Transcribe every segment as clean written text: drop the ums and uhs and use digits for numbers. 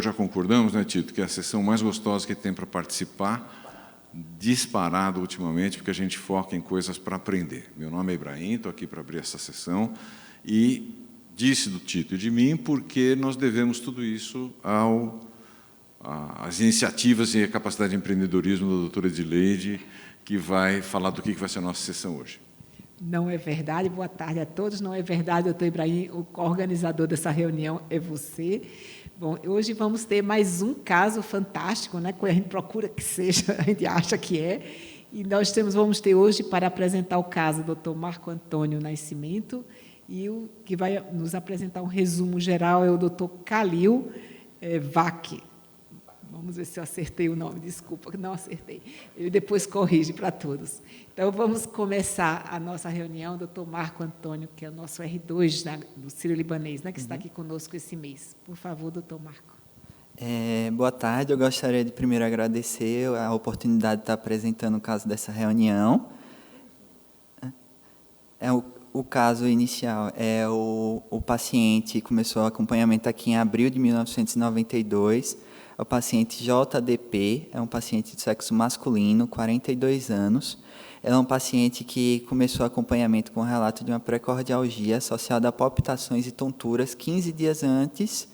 Já concordamos, né, Tito, que é a sessão mais gostosa que tem para participar, disparado ultimamente, porque a gente foca em coisas para aprender. Meu nome é Ibrahim, estou aqui para abrir essa sessão, e disse do Tito e de mim porque nós devemos tudo isso às iniciativas e à capacidade de empreendedorismo da doutora Edileide, que vai falar do que vai ser a nossa sessão hoje. Não é verdade. Boa tarde a todos. Não é verdade, doutor Ibrahim, o organizador dessa reunião é você. Bom, hoje vamos ter mais um caso fantástico, né, que a gente procura que seja, a gente acha que é, e nós vamos ter hoje para apresentar o caso do Dr. Marco Antônio Nascimento, e o que vai nos apresentar um resumo geral é o Dr. Calil Vac. Vamos ver se eu acertei o nome, desculpa, não acertei. Ele depois corrige para todos. Então, vamos começar a nossa reunião, doutor Marco Antônio, que é o nosso R2 do Sírio-Libanês, né, que está aqui conosco esse mês. Por favor, doutor Marco. Boa tarde, eu gostaria de primeiro agradecer a oportunidade de estar apresentando o caso dessa reunião. O caso inicial é o paciente começou o acompanhamento aqui em abril de 1992, é o paciente JDP, é um paciente de sexo masculino, 42 anos. Ela é um paciente que começou o acompanhamento com o relato de uma precordialgia associada a palpitações e tonturas 15 dias antes,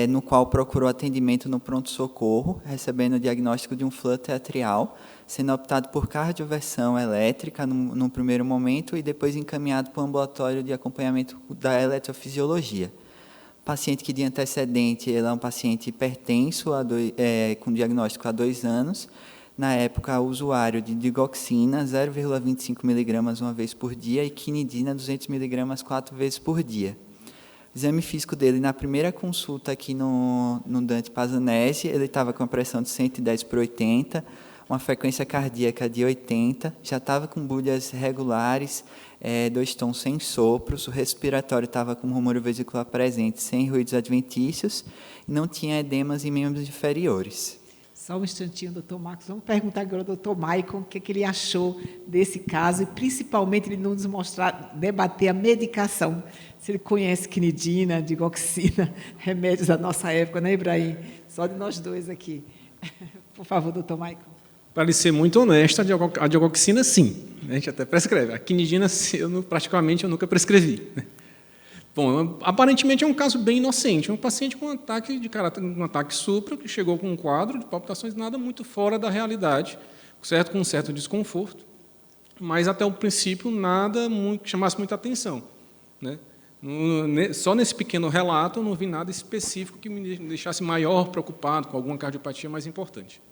no qual procurou atendimento no pronto-socorro, recebendo o diagnóstico de um flutter atrial, sendo optado por cardioversão elétrica no primeiro momento e depois encaminhado para o ambulatório de acompanhamento da eletrofisiologia. Paciente que de antecedente, ele é um paciente hipertenso, com diagnóstico há 2 anos, na época usuário de digoxina 0,25 mg uma vez por dia e quinidina 200 mg 4 vezes por dia. O exame físico dele, na primeira consulta aqui no Dante Pazanese, ele estava com a pressão de 110/80, uma frequência cardíaca de 80, já estava com bolhas regulares, 2 tons sem sopros, o respiratório estava com rumor vesicular presente, sem ruídos adventícios, e não tinha edemas em membros inferiores. Só um instantinho, doutor Marcos. Vamos perguntar agora ao doutor Maicon o que ele achou desse caso e, principalmente, ele nos mostrar, debater a medicação. Se ele conhece quinidina, digoxina, remédios da nossa época, né, Ibrahim? Só de nós dois aqui. Por favor, doutor Maicon. Para ser muito honesto, a digoxina, sim. A gente até prescreve. A quinidina, praticamente, eu nunca prescrevi. Bom, aparentemente é um caso bem inocente. Um paciente com um ataque supra, que chegou com um quadro de palpitações nada muito fora da realidade, certo? Com um certo desconforto, mas até o princípio nada que chamasse muita atenção, né? Só nesse pequeno relato eu não vi nada específico que me deixasse maior preocupado com alguma cardiopatia mais importante.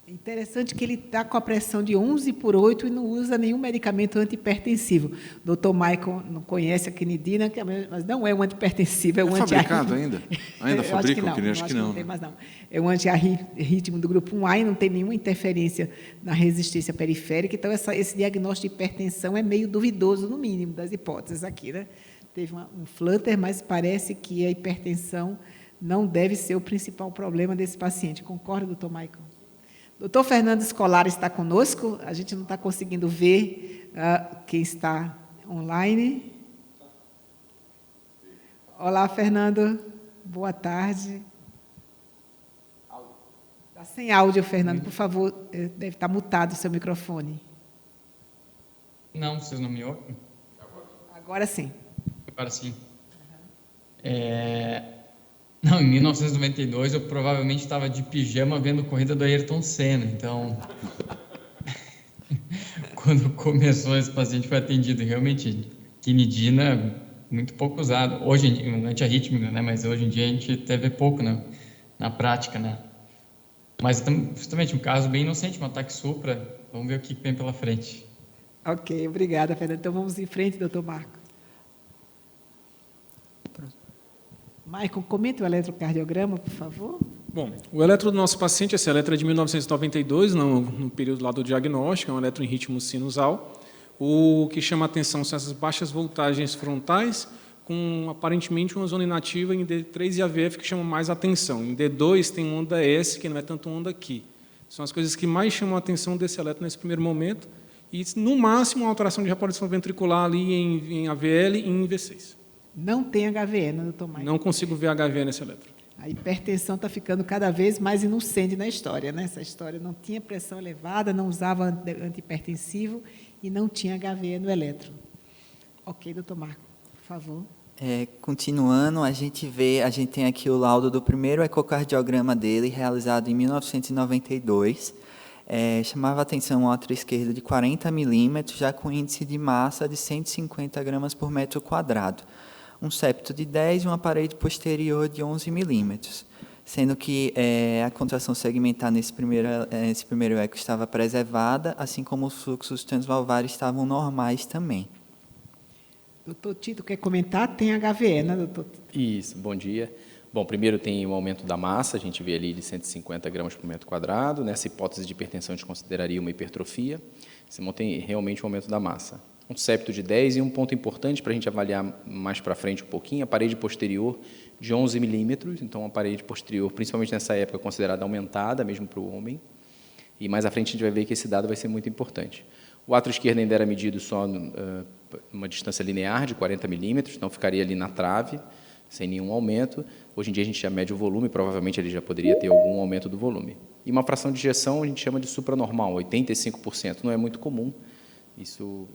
É interessante que ele está com a pressão de 11/8 e não usa nenhum medicamento antihipertensivo. O doutor Maicon não conhece a quinidina, mas não é um antihipertensivo, é um antiarrítmico. Fabricado ainda? Ainda fabricam quinidina? Acho que não. Não tem mais, não. É um antiarrítmico do grupo 1A e não tem nenhuma interferência na resistência periférica. Então, esse diagnóstico de hipertensão é meio duvidoso, no mínimo, das hipóteses aqui, né? Teve um flutter, mas parece que a hipertensão não deve ser o principal problema desse paciente. Concorda, doutor Maicon? Doutor Fernando Scolari está conosco, a gente não está conseguindo ver quem está online. Olá, Fernando, boa tarde. Está sem áudio, Fernando, por favor, deve estar mutado o seu microfone. Não, vocês não me ouvem? Agora sim. Agora sim. Não, em 1992 eu provavelmente estava de pijama vendo corrida do Ayrton Senna, então quando começou esse paciente foi atendido, realmente quinidina muito pouco usado, hoje um antiarrítmico, né, mas hoje em dia a gente teve pouco na prática, né, mas justamente um caso bem inocente, um ataque supra, vamos ver o que vem pela frente. Ok, obrigada, Fernando, então vamos em frente, doutor Marco. Maicon, comente o eletrocardiograma, por favor. Bom, o eletro do nosso paciente, esse eletro é de 1992, no período lá do diagnóstico, é um eletro em ritmo sinusal. O que chama a atenção são essas baixas voltagens frontais, com aparentemente uma zona inativa em D3 e AVF que chama mais atenção. Em D2 tem onda S, que não é tanto onda aqui. São as coisas que mais chamam a atenção desse eletro nesse primeiro momento. E, no máximo, uma alteração de reposição ventricular ali em AVL e em V6. Não tem HVE, né, doutor Maicon? Não consigo ver HVE nesse eletro. A hipertensão está ficando cada vez mais inocente na história, né? Essa história não tinha pressão elevada, não usava antihipertensivo e não tinha HVE no eletro. Ok, doutor Marco, por favor. Continuando, a gente tem aqui o laudo do primeiro ecocardiograma dele, realizado em 1992. Chamava a atenção o átrio esquerdo de 40 milímetros, já com índice de massa de 150 gramas por metro quadrado. Um septo de 10 e uma parede posterior de 11 milímetros, sendo que a contração segmentar nesse primeiro eco estava preservada, assim como os fluxos transvalvares estavam normais também. Doutor Tito, quer comentar? Tem HVE, né, doutor Tito? Isso, bom dia. Bom, primeiro tem o aumento da massa, a gente vê ali de 150 gramas por metro quadrado. Nessa hipótese de hipertensão, a gente consideraria uma hipertrofia. Você tem realmente um aumento da massa. Um septo de 10 e um ponto importante para a gente avaliar mais para frente um pouquinho, a parede posterior de 11 milímetros, então a parede posterior, principalmente nessa época, considerada aumentada, mesmo para o homem. E mais à frente a gente vai ver que esse dado vai ser muito importante. O átrio esquerdo ainda era medido só uma distância linear de 40 milímetros, então ficaria ali na trave, sem nenhum aumento. Hoje em dia a gente já mede o volume, provavelmente ele já poderia ter algum aumento do volume. E uma fração de ejeção a gente chama de supranormal, 85%, não é muito comum. Isso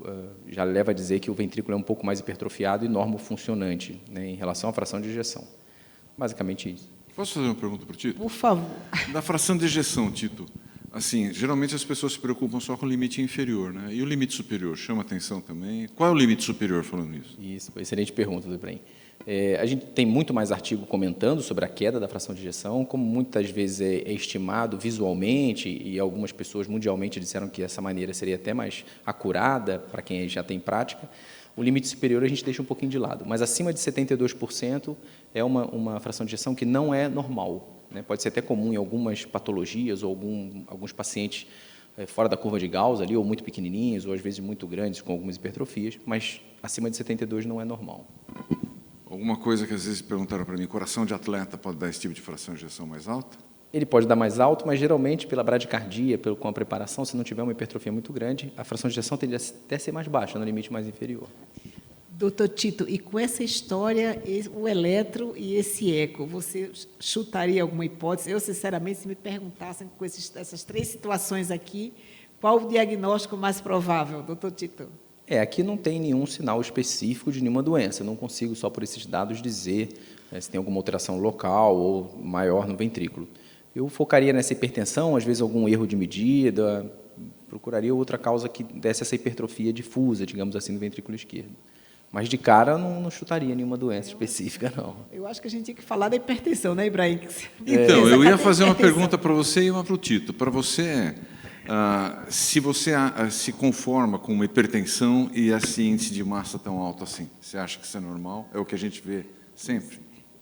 já leva a dizer que o ventrículo é um pouco mais hipertrofiado e normofuncionante, né, em relação à fração de ejeção. Basicamente isso. Posso fazer uma pergunta para o Tito? Por favor. Da fração de ejeção, Tito, assim, geralmente as pessoas se preocupam só com o limite inferior, né? E o limite superior chama atenção também? Qual é o limite superior falando isso? Isso, excelente pergunta, doutor Ibrahim. A gente tem muito mais artigo comentando sobre a queda da fração de ejeção, como muitas vezes é estimado visualmente, e algumas pessoas mundialmente disseram que essa maneira seria até mais acurada para quem já tem prática. O limite superior a gente deixa um pouquinho de lado, mas acima de 72% é uma fração de ejeção que não é normal, né? Pode ser até comum em algumas patologias ou alguns pacientes fora da curva de Gauss, ali, ou muito pequenininhos, ou às vezes muito grandes, com algumas hipertrofias, mas acima de 72 não é normal. Alguma coisa que às vezes perguntaram para mim, coração de atleta pode dar esse tipo de fração de ejeção mais alta? Ele pode dar mais alto, mas geralmente pela bradicardia, com a preparação, se não tiver uma hipertrofia muito grande, a fração de ejeção tende a até ser mais baixa, no limite mais inferior. Doutor Tito, e com essa história, o eletro e esse eco, você chutaria alguma hipótese? Eu, sinceramente, se me perguntassem com essas três situações aqui, qual o diagnóstico mais provável, doutor Tito? Aqui não tem nenhum sinal específico de nenhuma doença. Eu não consigo, só por esses dados, dizer se tem alguma alteração local ou maior no ventrículo. Eu focaria nessa hipertensão, às vezes algum erro de medida, procuraria outra causa que desse essa hipertrofia difusa, digamos assim, no ventrículo esquerdo. Mas, de cara, não chutaria nenhuma doença específica, não. Eu acho que a gente tinha que falar da hipertensão, né, Ibrahim? Então, eu ia fazer uma pergunta para você e uma para o Tito. Para você, se você se conforma com uma hipertensão e esse índice de massa tão alto assim, você acha que isso é normal? É o que a gente vê sempre?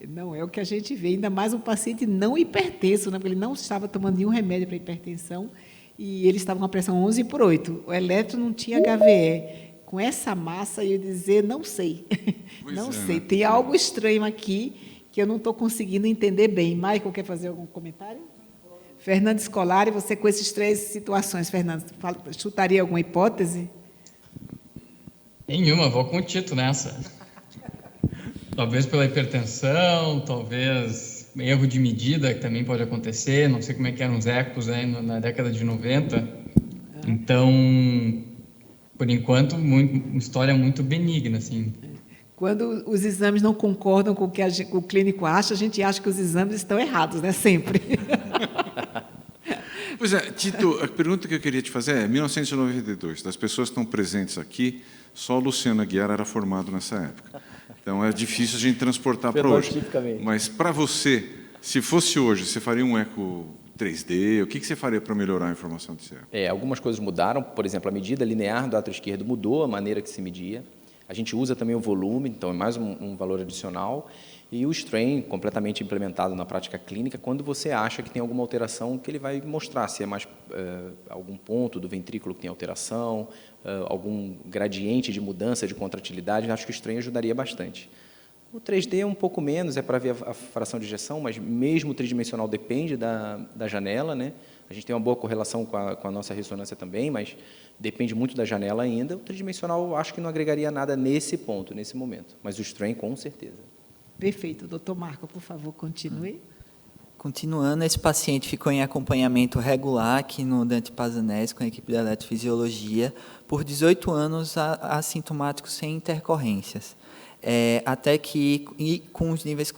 Não é o que a gente vê, ainda mais um paciente não hipertenso, né, porque ele não estava tomando nenhum remédio para hipertensão e ele estava com a pressão 11/8. O eletro não tinha HVE. Com essa massa, eu ia dizer, não sei. Não sei. Né? Tem algo estranho aqui que eu não estou conseguindo entender bem. Michael, quer fazer algum comentário? Fernando Scolari, você com essas três situações, Fernando, chutaria alguma hipótese? Nenhuma, vou com o Tito nessa. Talvez pela hipertensão, talvez erro de medida, que também pode acontecer, não sei como é que eram os ecos aí na década de 90. Então, por enquanto, uma história muito benigna, assim. Quando os exames não concordam com o que o clínico acha, a gente acha que os exames estão errados, né? Sempre. Pois é, Tito, a pergunta que eu queria te fazer é, 1992, das pessoas que estão presentes aqui, só o Luciano Aguiar era formado nessa época. Então, é difícil a gente transportar para hoje. Mas, para você, se fosse hoje, você faria um eco 3D? O que você faria para melhorar a informação desse eco? Algumas coisas mudaram. Por exemplo, a medida linear do átrio esquerdo mudou a maneira que se media. A gente usa também o volume, então é mais um valor adicional. E o strain, completamente implementado na prática clínica, quando você acha que tem alguma alteração, que ele vai mostrar se é mais algum ponto do ventrículo que tem alteração, algum gradiente de mudança de contratilidade. Acho que o strain ajudaria bastante. O 3D é um pouco menos, é para ver a fração de ejeção, mas mesmo o tridimensional depende da janela, né? A gente tem uma boa correlação com a nossa ressonância também, mas depende muito da janela ainda. O tridimensional, acho que não agregaria nada nesse ponto, nesse momento, mas o strain, com certeza. Perfeito. Doutor Marco, por favor, continue. Continuando, esse paciente ficou em acompanhamento regular aqui no Dante Pazanese com a equipe de eletrofisiologia por 18 anos assintomático sem intercorrências. Até que e com os níveis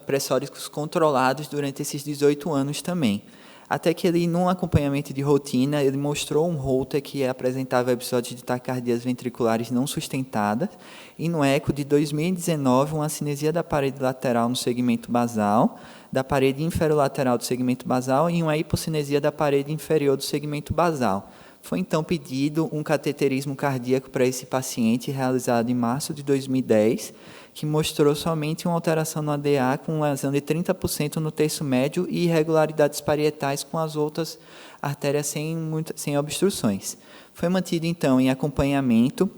pressóricos controlados durante esses 18 anos também. Até que ele, num acompanhamento de rotina, ele mostrou um Holter que apresentava episódios de taquicardias ventriculares não sustentadas, e no eco de 2019, uma cinesia da parede lateral no segmento basal, da parede inferolateral do segmento basal e uma hipocinesia da parede inferior do segmento basal. Foi então pedido um cateterismo cardíaco para esse paciente, realizado em março de 2010, que mostrou somente uma alteração no ADA com lesão de 30% no terço médio e irregularidades parietais com as outras artérias sem obstruções. Foi mantido, então, em acompanhamento,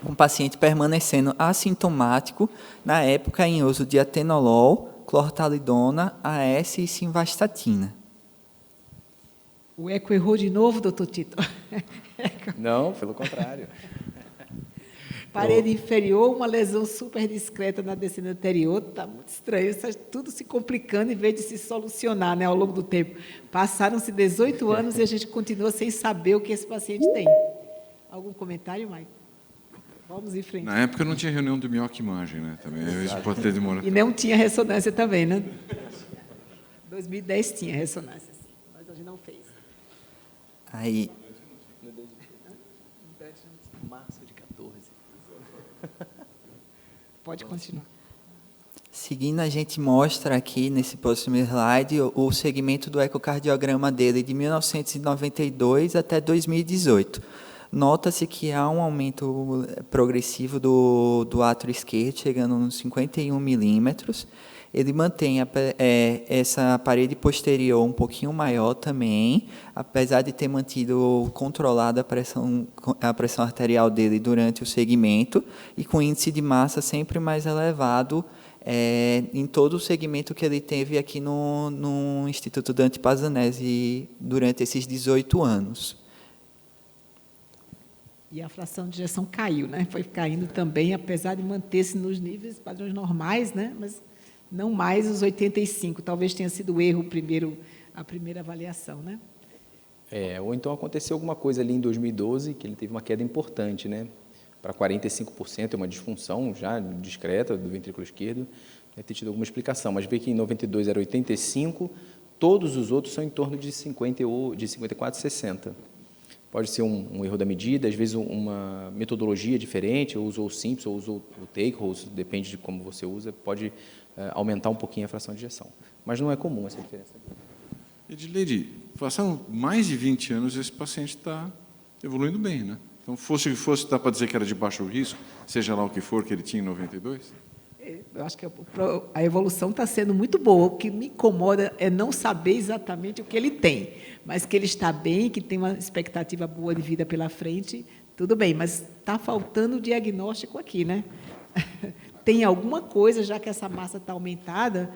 com o paciente permanecendo assintomático, na época em uso de atenolol, clortalidona, AS e simvastatina. O eco errou de novo, doutor Tito? Não, pelo contrário. Parede inferior, uma lesão super discreta na descida anterior, está muito estranho, isso tudo se complicando em vez de se solucionar, né, ao longo do tempo. Passaram-se 18 anos e a gente continua sem saber o que esse paciente tem. Algum comentário, Maicon? Vamos em frente. Na época não tinha reunião do Mioc-Imagem, né? Também a gente pode ter demorado. E não tinha ressonância também, né? 2010 tinha ressonância, mas a gente não fez. Aí, Março de 14. Pode continuar. seguindo, a gente mostra aqui nesse próximo slide o segmento do ecocardiograma dele de 1992 até 2018. Nota-se que há um aumento progressivo do átrio esquerdo, chegando nos 51 milímetros. Ele mantém essa parede posterior um pouquinho maior também, apesar de ter mantido controlada a pressão arterial dele durante o segmento, e com índice de massa sempre mais elevado em todo o segmento que ele teve aqui no Instituto Dante Pazanese durante esses 18 anos. E a fração de ejeção caiu, né? Foi caindo também, apesar de manter-se nos níveis padrões normais, né? Mas não mais os 85. Talvez tenha sido o erro a primeira avaliação, né? Ou então aconteceu alguma coisa ali em 2012, que ele teve uma queda importante, né? Para 45%, é uma disfunção já discreta do ventrículo esquerdo, deve ter tido alguma explicação, mas vê que em 92 era 85, todos os outros são em torno de 54, 60. Pode ser um erro da medida, às vezes uma metodologia diferente, ou usou o Simpson, ou usou o Take-Hose, depende de como você usa, pode aumentar um pouquinho a fração de ejeção. Mas não é comum essa diferença. Edileide, passaram mais de 20 anos e esse paciente está evoluindo bem, né? Então, fosse dá para dizer que era de baixo risco, seja lá o que for que ele tinha em 92? Eu acho que a evolução está sendo muito boa. O que me incomoda é não saber exatamente o que ele tem, mas que ele está bem, que tem uma expectativa boa de vida pela frente, tudo bem, mas está faltando o diagnóstico aqui, né? Tem alguma coisa, já que essa massa está aumentada,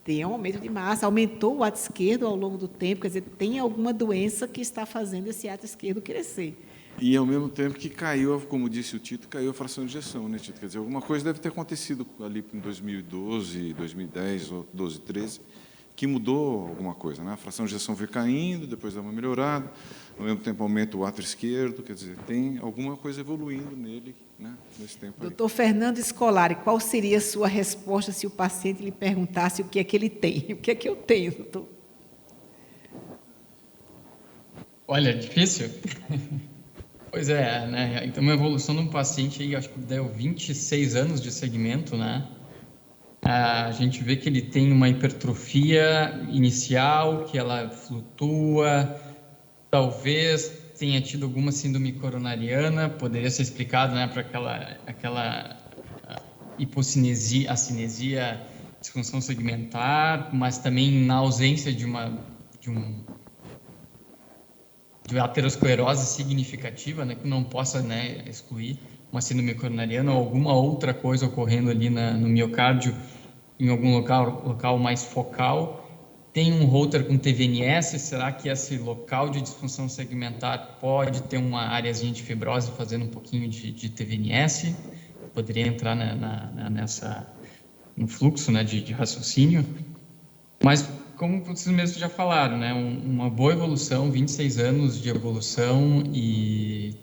tem um aumento de massa, aumentou o átrio esquerdo ao longo do tempo, quer dizer, tem alguma doença que está fazendo esse átrio esquerdo crescer. E, ao mesmo tempo que caiu, como disse o Tito, caiu a fração de ejeção, né, Tito? Quer dizer, alguma coisa deve ter acontecido ali em 2012, 2010, ou 12, 13, que mudou alguma coisa, né? A fração de ejeção veio caindo, depois dá uma melhorada, ao mesmo tempo aumenta o átrio esquerdo, quer dizer, tem alguma coisa evoluindo nele, né, nesse tempo aí. Doutor Fernando Scolari, qual seria a sua resposta se o paciente lhe perguntasse o que é que ele tem? O que é que eu tenho, doutor? Olha, difícil. Pois é, né? Então, uma evolução de um paciente aí, acho que deu 26 anos de segmento, né? A gente vê que ele tem uma hipertrofia inicial, que ela flutua, talvez tenha tido alguma síndrome coronariana, poderia ser explicado, né, para aquela hipocinesia, acinesia, disfunção segmentar, mas também na ausência de uma aterosclerose significativa, né, que não possa, né, excluir uma síndrome coronariana ou alguma outra coisa ocorrendo ali no miocárdio em algum local mais focal. Tem um Holter com TVNS, será que esse local de disfunção segmentar pode ter uma areazinha de fibrose fazendo um pouquinho de TVNS? Poderia entrar um fluxo, né, de raciocínio, mas como vocês mesmos já falaram, né, uma boa evolução, 26 anos de evolução e,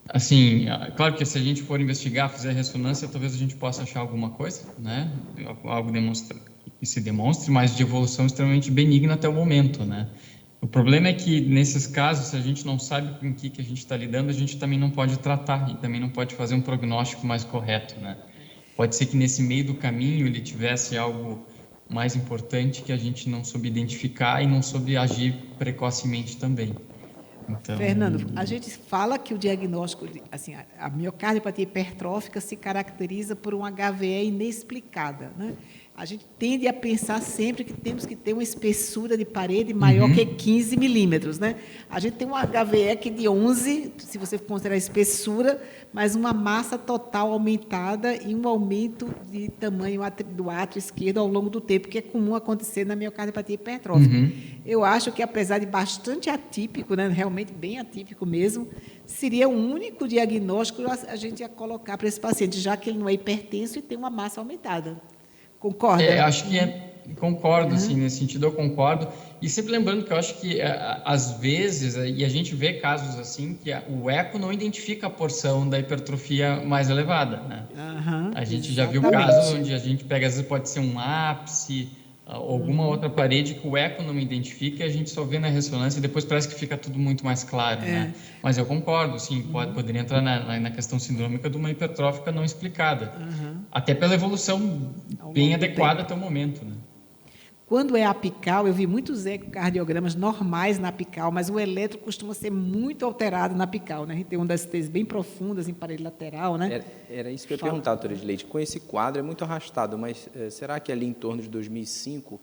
assim, claro que se a gente for investigar, fizer ressonância, talvez a gente possa achar alguma coisa, né, algo que se demonstre, mas de evolução extremamente benigna até o momento, né. O problema é que, nesses casos, se a gente não sabe com o que a gente está lidando, a gente também não pode tratar e também não pode fazer um prognóstico mais correto, né? Pode ser que nesse meio do caminho ele tivesse algo mais importante que a gente não soube identificar e não soube agir precocemente também. Então, Fernando, a gente fala que o diagnóstico, assim, a miocardiopatia hipertrófica se caracteriza por uma HVE inexplicada, né? A gente tende a pensar sempre que temos que ter uma espessura de parede maior que 15 milímetros, né? A gente tem uma HVE que de 11, se você considerar a espessura, mas uma massa total aumentada e um aumento de tamanho do átrio esquerdo ao longo do tempo, que é comum acontecer na miocardiopatia hipertrófica. Eu acho que, apesar de bastante atípico, né, realmente bem atípico mesmo, seria o único diagnóstico a gente ia colocar para esse paciente, já que ele não é hipertenso e tem uma massa aumentada. Concorda? acho que concordo, assim, nesse sentido eu concordo. E sempre lembrando que eu acho que, às vezes, e a gente vê casos assim, que o eco não identifica a porção da hipertrofia mais elevada, né? A gente já viu casos onde a gente pega, às vezes pode ser um ápice, alguma outra parede que o eco não identifica e a gente só vê na ressonância e depois parece que fica tudo muito mais claro, né? Mas eu concordo, sim, poderia entrar na questão sindrômica de uma hipertrófica não explicada. Até pela evolução bem adequada até o momento, né? Quando é apical, eu vi muitos ecocardiogramas normais na apical, mas o eletro costuma ser muito alterado na apical, né? A gente tem ondas T bem profundas em parede lateral, né? Era isso que eu ia perguntar, doutora de Leite. Com esse quadro é muito arrastado, mas será que ali em torno de 2005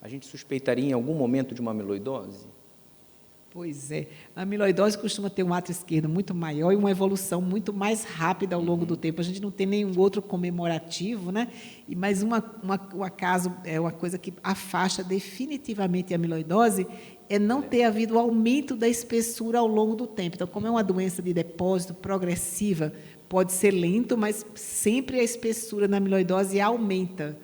a gente suspeitaria em algum momento de uma amiloidose? Pois é. A amiloidose costuma ter um átrio esquerdo muito maior e uma evolução muito mais rápida ao longo do tempo. A gente não tem nenhum outro comemorativo, né? Mas um acaso, uma coisa que afasta definitivamente a amiloidose é não ter havido aumento da espessura ao longo do tempo. Então, como é uma doença de depósito progressiva, pode ser lento, mas sempre a espessura na amiloidose aumenta.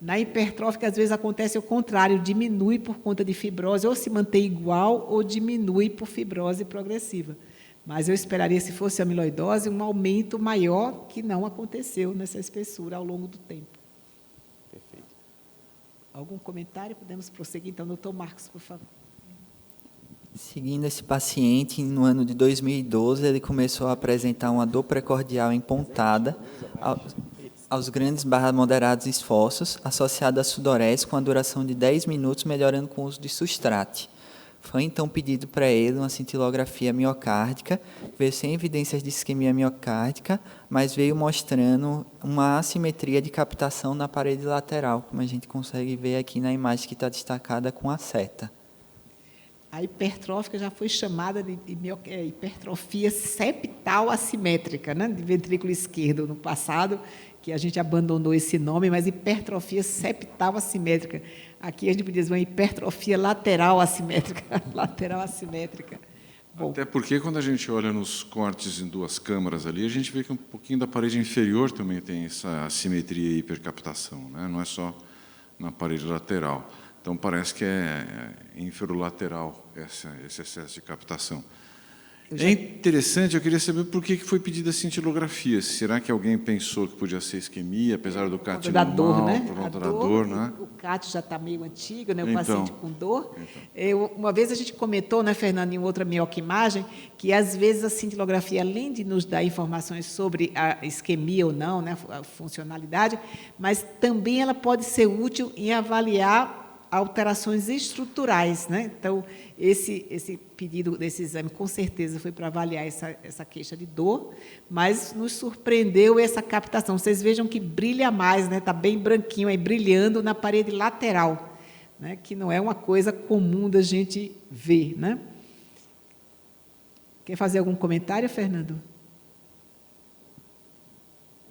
Na hipertrófica, às vezes, acontece o contrário, diminui por conta de fibrose, ou se mantém igual, ou diminui por fibrose progressiva. Mas eu esperaria, se fosse amiloidose, um aumento maior, que não aconteceu nessa espessura ao longo do tempo. Perfeito. Algum comentário? Podemos prosseguir, então, doutor Marcos, por favor. Seguindo esse paciente, no ano de 2012, ele começou a apresentar uma dor precordial empontada aos grandes barra moderados esforços, associada a sudorese com a duração de 10 minutos, melhorando com o uso de Sustrate. Foi então pedido para ele uma cintilografia miocárdica, veio sem evidências de isquemia miocárdica, mas veio mostrando uma assimetria de captação na parede lateral, como a gente consegue ver aqui na imagem que está destacada com a seta. A hipertrófica já foi chamada de hipertrofia septal assimétrica, né, de ventrículo esquerdo no passado, que a gente abandonou esse nome, mas hipertrofia septal assimétrica. Aqui a gente podia dizer uma hipertrofia lateral assimétrica. Lateral assimétrica. Bom, até porque, quando a gente olha nos cortes em duas câmaras ali, a gente vê que um pouquinho da parede inferior também tem essa assimetria e hipercaptação, né? Não é só na parede lateral. Então, parece que é inferolateral esse excesso de captação. É interessante, eu queria saber por que foi pedida a cintilografia. Será que alguém pensou que podia ser isquemia, apesar do CAT normal, né? por conta da dor, né? O CAT já está meio antigo, né? O Então, paciente com dor. Uma vez a gente comentou, né, Fernando, em outra mioquimagem, que às vezes a cintilografia, além de nos dar informações sobre a isquemia ou não, né, a funcionalidade, mas também ela pode ser útil em avaliar alterações estruturais, né? Então, esse pedido desse exame, com certeza, foi para avaliar essa queixa de dor, mas nos surpreendeu essa captação. Vocês vejam que brilha mais, né? Está bem branquinho aí, brilhando na parede lateral, né? Que não é uma coisa comum da gente ver, né? Quer fazer algum comentário, Fernando?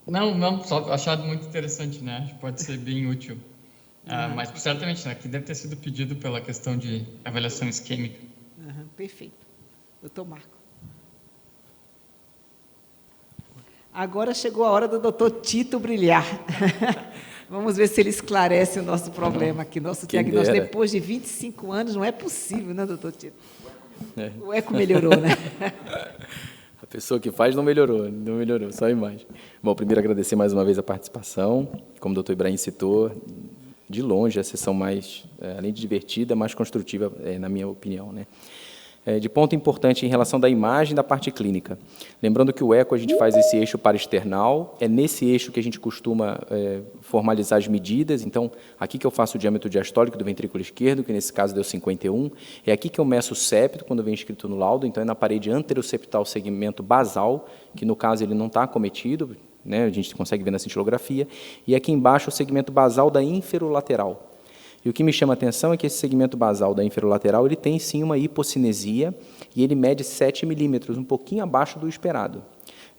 Não, só achado muito interessante, né? Acho que pode ser bem útil. Mas, certamente, né, que deve ter sido pedido pela questão de avaliação isquêmica. Perfeito. Doutor Marco. Agora chegou a hora do doutor Tito brilhar. Vamos ver se ele esclarece o nosso problema aqui, nosso Quem diagnóstico. dera. Depois de 25 anos, não é possível, né, doutor Tito? É. O eco melhorou, né? A pessoa que faz não melhorou, só a imagem. Bom, primeiro agradecer mais uma vez a participação. Como o doutor Ibrahim citou, de longe a sessão mais, além de divertida, mais construtiva, na minha opinião, né? De ponto importante em relação da imagem da parte clínica. Lembrando que o eco a gente faz esse eixo paraexternal, é nesse eixo que a gente costuma formalizar as medidas. Então, aqui que eu faço o diâmetro diastólico do ventrículo esquerdo, que nesse caso deu 51, é aqui que eu meço o septo, quando vem escrito no laudo, então é na parede anteroseptal segmento basal, que no caso ele não está acometido, né, a gente consegue ver na cintilografia, e aqui embaixo o segmento basal da inferolateral. E o que me chama a atenção é que esse segmento basal da inferolateral ele tem sim uma hipocinesia e ele mede 7 milímetros, um pouquinho abaixo do esperado.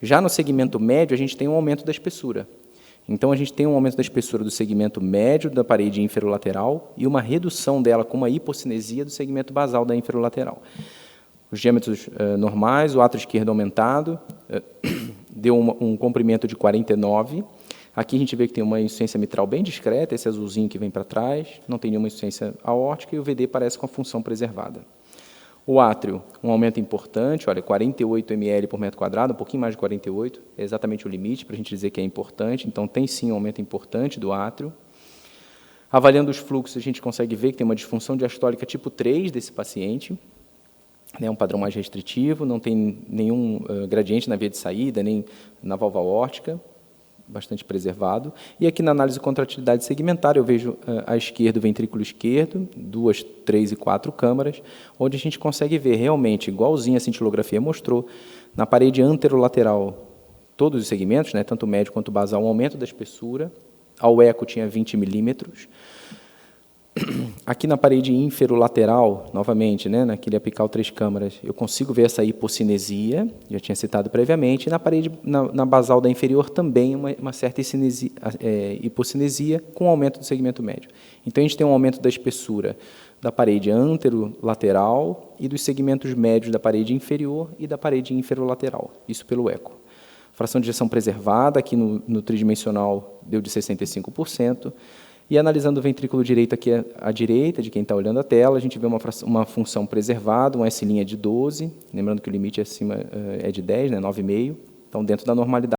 Já no segmento médio, a gente tem um aumento da espessura. Então, a gente tem um aumento da espessura do segmento médio da parede inferolateral e uma redução dela com uma hipocinesia do segmento basal da inferolateral. Os diâmetros normais, o átrio esquerdo aumentado, deu um comprimento de 49. Aqui a gente vê que tem uma insuficiência mitral bem discreta, esse azulzinho que vem para trás, não tem nenhuma insuficiência aórtica e o VD parece com a função preservada. O átrio, um aumento importante, olha, 48 ml por metro quadrado, um pouquinho mais de 48, é exatamente o limite para a gente dizer que é importante, então tem sim um aumento importante do átrio. Avaliando os fluxos, a gente consegue ver que tem uma disfunção diastólica tipo 3 desse paciente, é um padrão mais restritivo, não tem nenhum gradiente na via de saída, nem na válvula aórtica, bastante preservado. E aqui na análise de contratilidade segmentar, eu vejo à esquerda o ventrículo esquerdo, 2, 3 e 4 câmaras, onde a gente consegue ver realmente, igualzinho a cintilografia mostrou, na parede anterolateral, todos os segmentos, né, tanto médio quanto basal, um aumento da espessura, ao eco tinha 20 milímetros. Aqui na parede inferolateral, novamente, né, naquele apical 3 câmaras, eu consigo ver essa hipocinesia, já tinha citado previamente, e na parede, na basal da inferior, também uma certa hipocinesia com aumento do segmento médio. Então, a gente tem um aumento da espessura da parede anterolateral e dos segmentos médios da parede inferior e da parede inferolateral, isso pelo eco. Fração de ejeção preservada, aqui no tridimensional, deu de 65%, e analisando o ventrículo direito aqui à direita, de quem está olhando a tela, a gente vê uma função preservada, um S' de 12, lembrando que o limite acima é de 10, né, 9,5, então dentro da normalidade.